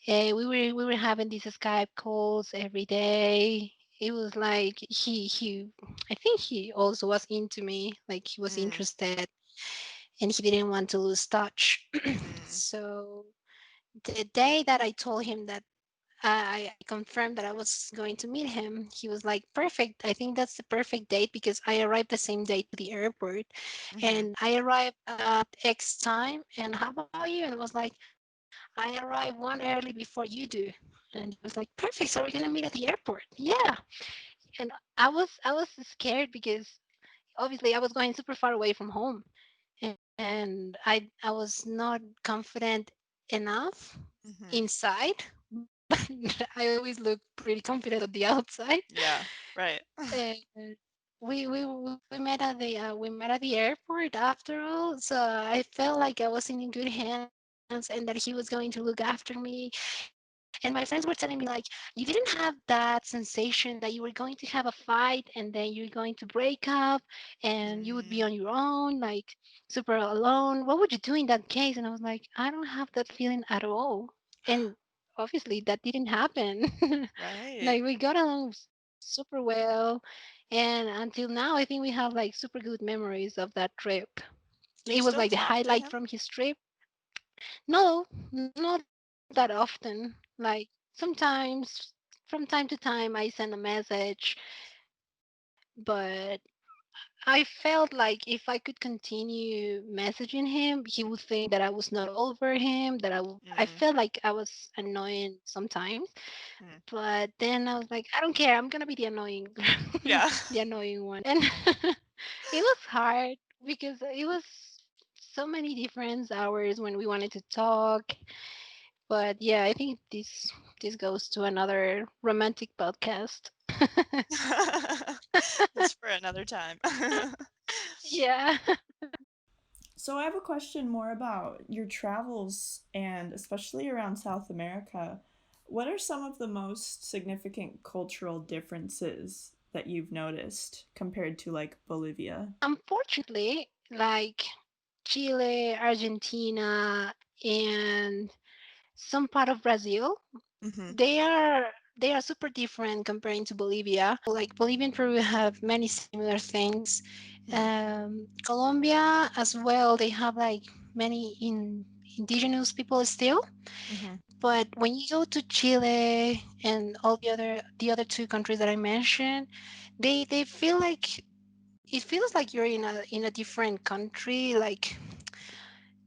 We were having these Skype calls every day. It was like he I think he also was into me, like he was Mm. interested, and he didn't want to lose touch. Mhm. So the day that I told him that I confirmed that I was going to meet him, he was like, "Perfect. I think that's the perfect date because I arrived the same day to the airport, Mhm. and I arrived at X time. And how about you?" And I was like, "I arrived one early before you do." And he was like, "Perfect. So we're gonna meet at the airport." Yeah. And I was scared because obviously I was going super far away from home, and I was not confident enough Mhm. inside. I always look pretty confident on the outside. Yeah, right. And we met at the airport after all, so I felt like I was in good hands and that he was going to look after me. And my friends were telling me like, you didn't have that sensation that you were going to have a fight and then you're going to break up and you would be on Mm, your own, like super alone. What would you do in that case? And I was like, I don't have that feeling at all. And obviously that didn't happen. right. Like we got along super well, and until now I think we have like super good memories of that trip. Do It you was still like the talk to highlight him? from his trip. No, not that often. Like sometimes from time to time I send a message, but I felt like if I could continue messaging him, he would think that I was not over him, I Mm, felt like I was annoying sometimes. mm. But then I was like, I don't care. I'm gonna be the annoying, Yeah. the annoying one. And it was hard because it was so many different hours when we wanted to talk. But yeah, I think this goes to another romantic podcast. That's for another time. Yeah. So I have a question more about your travels and especially around South America. What are some of the most significant cultural differences that you've noticed compared to like Bolivia? Unfortunately, like Chile, Argentina, and some part of Brazil, Mhm, they are they are super different comparing to Bolivia. Like Bolivia and Peru have many similar things. mm, Colombia as well. They have like many indigenous people still. mhm, But when you go to Chile and all the other two countries that I mentioned, they feel like it feels like you're in a different country. Like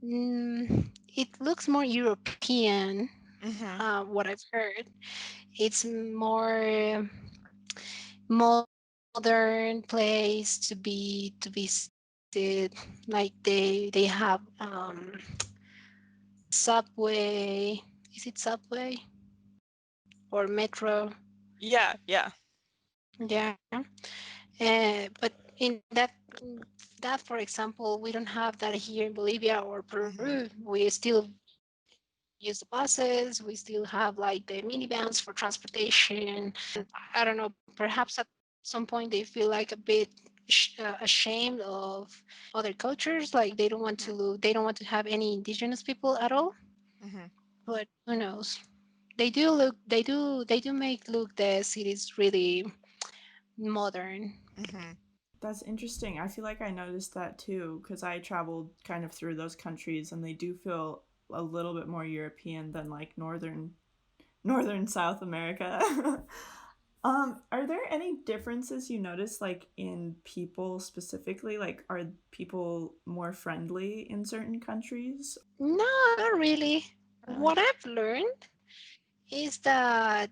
it looks more European. mhm, What I've heard, it's more modern place to visit. Like they have subway. Is it subway or metro? yeah, yeah. Yeah. But in that, for example, we don't have that here in Bolivia or Peru. Mhm, We still use the buses. We still have like the minivans for transportation. I don't know. Perhaps at some point they feel like a bit ashamed of other cultures. Like mhm, they don't want to have any indigenous people at all. mhm, But who knows? They do make look the cities really modern. mhm, That's interesting. I feel like I noticed that too because I traveled kind of through those countries and they do feel a little bit more European than like northern South America. Are there any differences you notice like in people specifically? Like are people more friendly in certain countries? No, not really. Uh, What I've learned is that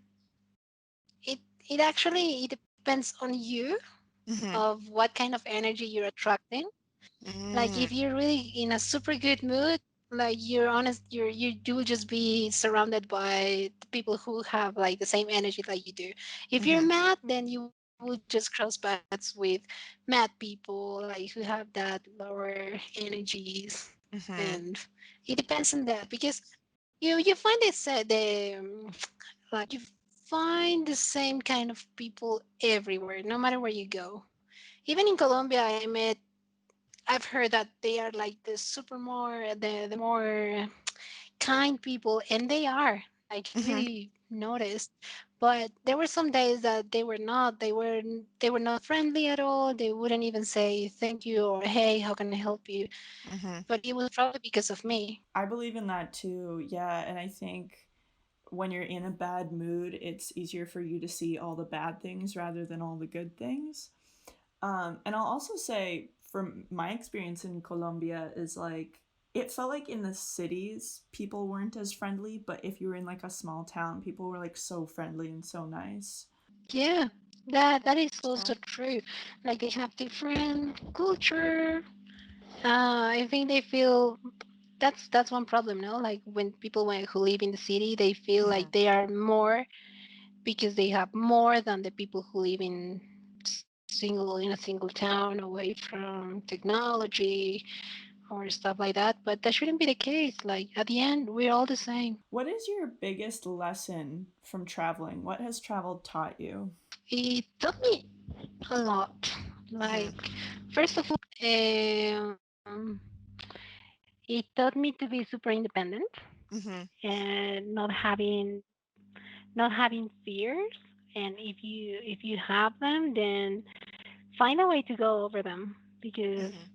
it it actually it depends on you mhm, of what kind of energy you're attracting. Like mm, if you're really in a super good mood, like you're honest, you will just be surrounded by the people who have like the same energy like you do. If you're mhm, mad, then you will just cross paths with mad people like who have that lower energies, mhm, and it depends on that because you find this like you find the same kind of people everywhere, no matter where you go. Even in Colombia, I've heard that they are like the more kind people, and they are. Like you mhm, really noticed. But there were some days that they were not. They were not friendly at all. They wouldn't even say thank you or hey, how can I help you? mhm, But it was probably because of me. I believe in that too. Yeah, and I think when you're in a bad mood, it's easier for you to see all the bad things rather than all the good things. And I'll also say, from my experience in Colombia, is like it felt like in the cities people weren't as friendly, but if you were in like a small town, people were like so friendly and so nice. Yeah, that is also so, true. Like they have different culture. I think they feel. that's one problem, no? Like when people who live in the city, they feel Mhm. like they are more because they have more than the people who live in a single town away from technology or stuff like that. But that shouldn't be the case. Like at the end, we're all the same. What is your biggest lesson from traveling? What has travel taught you? It taught me a lot. Mhm. Like first of all, it taught me to be super independent Mhm. and not having fears. And if you have them, then find a way to go over them because Mhm.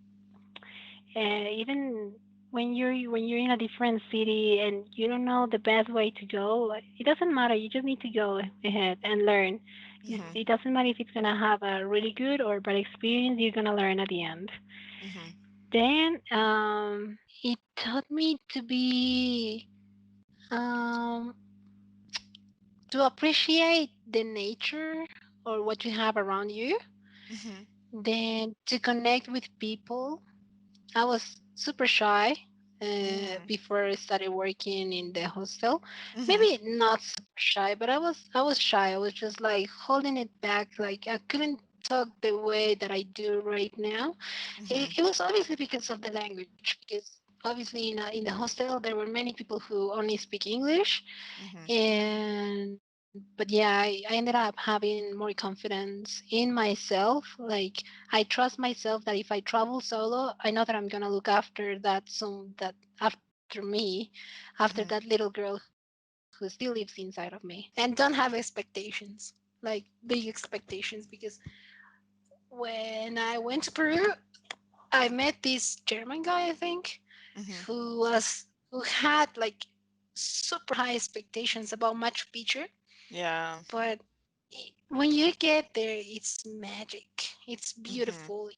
even when you're in a different city and you don't know the best way to go, like, it doesn't matter. You just need to go ahead and learn. Mhm. It doesn't matter if it's gonna have a really good or bad experience. You're gonna learn at the end. Mhm. Then it taught me to be um, to appreciate the nature or what you have around you. Mhm. Then to connect with people. I was super shy Mm. before I started working in the hostel. Mhm. Maybe not super shy, but I was shy. I was just like holding it back. Like I couldn't talk the way that I do right now. It, Mhm. it was obviously because of the language. Because obviously in the hostel there were many people who only speak English, Mhm. and but yeah, I ended up having more confidence in myself. Like I trust myself that if I travel solo, I know that I'm gonna look after that after me, after that Mhm. little girl who still lives inside of me, and don't have expectations, like big expectations, because when I went to Peru, I met this German guy, I think, Mhm. who had like super high expectations about Machu Picchu. Yeah. But when you get there, it's magic. It's Mhm. beautiful.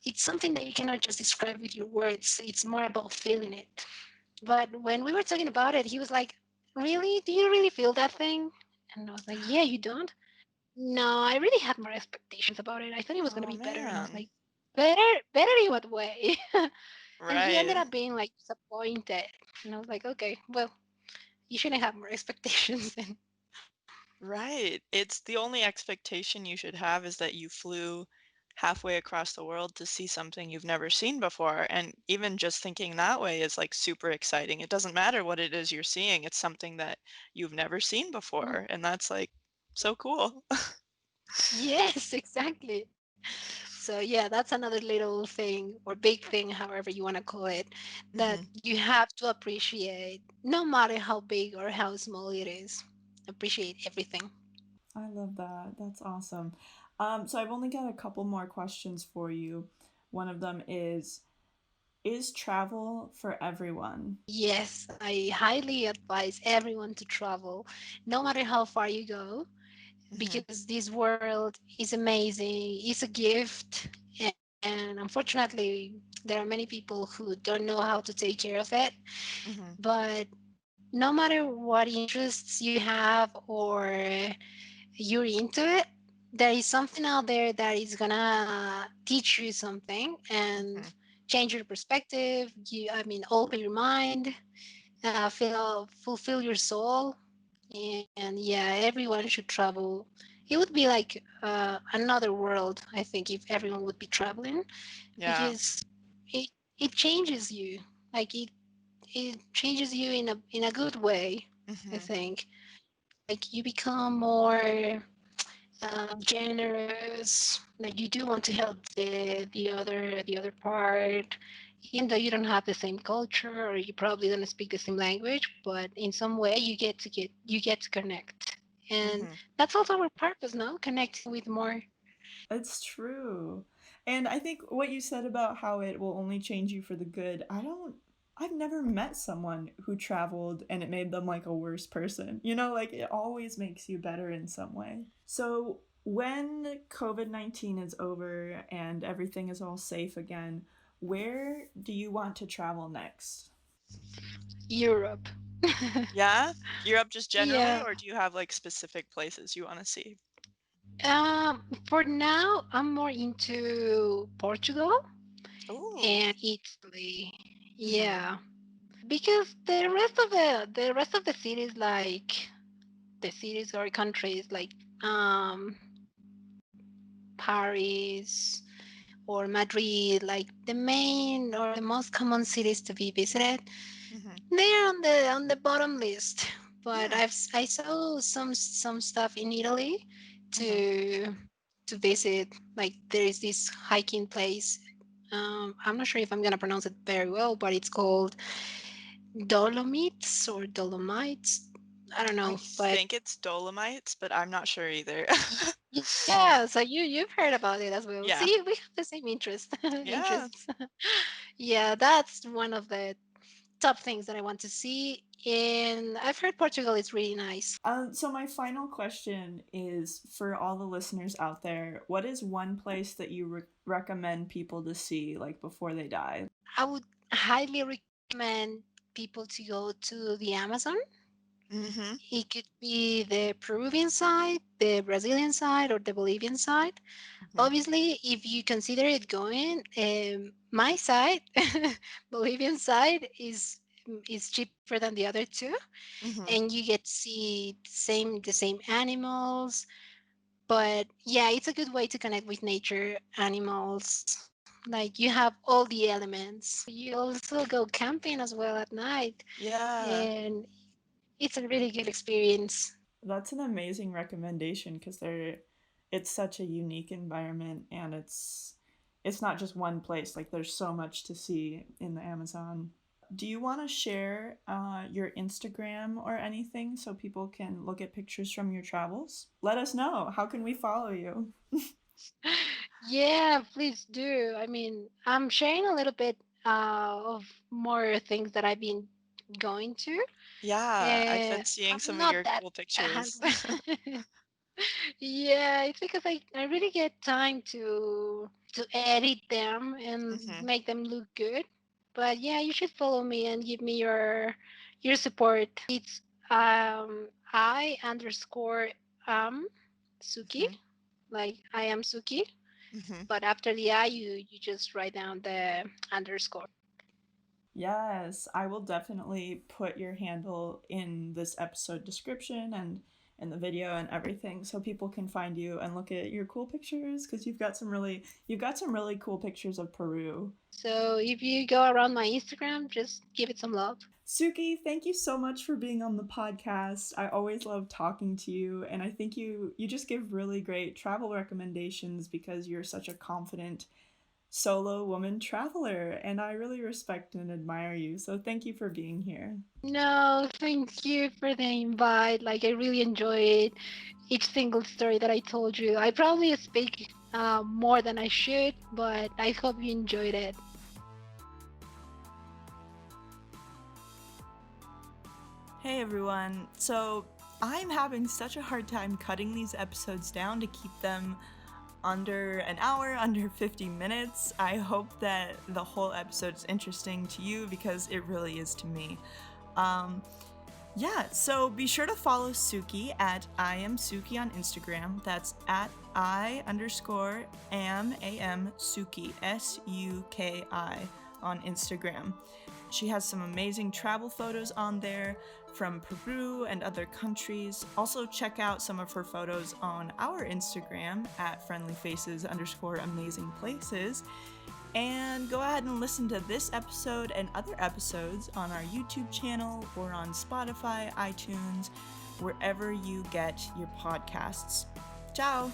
It's something that you cannot just describe with your words. It's more about feeling it. But when we were talking about it, he was like, "Really? Do you really feel that thing?" And I was like, "Yeah, you don't." No, I really had more expectations about it. I thought it was gonna Oh be better, and I was man. like, "Better in what way?" And he ended Right. up being like disappointed, and I was like, "Okay, well, you shouldn't have more expectations." Then Right. It's the only expectation you should have is that you flew halfway across the world to see something you've never seen before. And even just thinking that way is like super exciting. It doesn't matter what it is you're seeing, it's something that you've never seen before. And that's like so cool. yes, exactly. So yeah, that's another little thing or big thing, however you want to call it, that Hmm. you have to appreciate, no matter how big or how small it is. Appreciate everything. I love that. That's awesome. So I've only got a couple more questions for you. One of them is travel for everyone? Yes, I highly advise everyone to travel, no matter how far you go, Hmm. because this world is amazing. It's a gift, and unfortunately, there are many people who don't know how to take care of it. Hmm. But no matter what interests you have or you're into it, there is something out there that is gonna teach you something and Hmm. change your perspective. Open your mind, fulfill your soul, and yeah, everyone should travel. It would be like another world, I think, if everyone would be traveling, Yeah. because it it changes you. Like it changes you in a good way. I Hmm. think like you become more generous. Like you do want to help the other part, even though you don't have the same culture or you probably don't speak the same language. But in some way, you get to connect, and Hmm. that's also our purpose. No, connecting with more. It's true. And I think what you said about how it will only change you for the good, I've never met someone who traveled and it made them like a worse person. Like it always makes you better in some way. So, when COVID-19 is over and everything is all safe again, where do you want to travel next? Europe. Yeah. Europe just generally, Yeah. or do you have like specific places you want to see? For now, I'm more into Portugal Ooh. and Italy. Yeah, because the rest of the cities, like the cities or countries like um Paris or Madrid, like the main or the most common cities to be visited, Mhm. they're on the bottom list. But Mm. I saw some stuff in Italy Mhm. to visit. Like there is this hiking place. I'm not sure if I'm gonna pronounce it very well, but it's called Dolomites or Dolomites. I don't I know, but think it's Dolomites, but I'm not sure either. yeah. So you've heard about it as well. Yeah. See, we have the same Yeah. interests. Yeah, that's one of the top things that I want to see. And I've heard Portugal is really nice. So my final question is for all the listeners out there: what is one place that you recommend people to see, like before they die? I would highly recommend people to go to the Amazon. Mhm. It could be the Peruvian side, the Brazilian side, or the Bolivian side. Mhm. Obviously, if you consider it going, my side, Bolivian side, is cheaper than the other two, Mhm. and you get to see the same animals. But yeah, it's a good way to connect with nature, animals. Like you have all the elements. You also go camping as well at night, Yeah. and it's a really good experience. That's an amazing recommendation because it's such a unique environment, and it's not just one place. Like there's so much to see in the Amazon. Do you want to share your Instagram or anything so people can look at pictures from your travels? Let us know. How can we follow you? Yeah, please do. I mean, I'm sharing a little bit of more things that I've been going to. Yeah, I've been seeing I'm some of not your that cool hand. pictures. Yeah, it's because I really get time to edit them and Mhm. make them look good. But yeah, you should follow me and give me your support. It's I underscore Suki, Mhm. like I am Suki. Mhm. But after the I, you just write down the underscore. Yes, I will definitely put your handle in this episode description and in the video and everything so people can find you and look at your cool pictures because you've got some really cool pictures of Peru. So if you go around my Instagram, just give it some love. Suki, thank you so much for being on the podcast. I always love talking to you, and I think you just give really great travel recommendations because you're such a confident solo woman traveler, and I really respect and admire you. So thank you for being here. No, thank you for the invite. Like I really enjoyed each single story that I told you. I probably speak more than I should, but I hope you enjoyed it. Hey everyone. So I'm having such a hard time cutting these episodes down to keep them under an hour, under 50 minutes. I hope that the whole episode's interesting to you because it really is to me. Um, yeah, so be sure to follow Suki at I am Suki on Instagram. That's at I underscore am Suki, Suki on Instagram. She has some amazing travel photos on there from Peru and other countries. Also, check out some of her photos on our Instagram at friendlyfaces underscore amazing places. And go ahead and listen to this episode and other episodes on our YouTube channel or on Spotify, iTunes, wherever you get your podcasts. Ciao!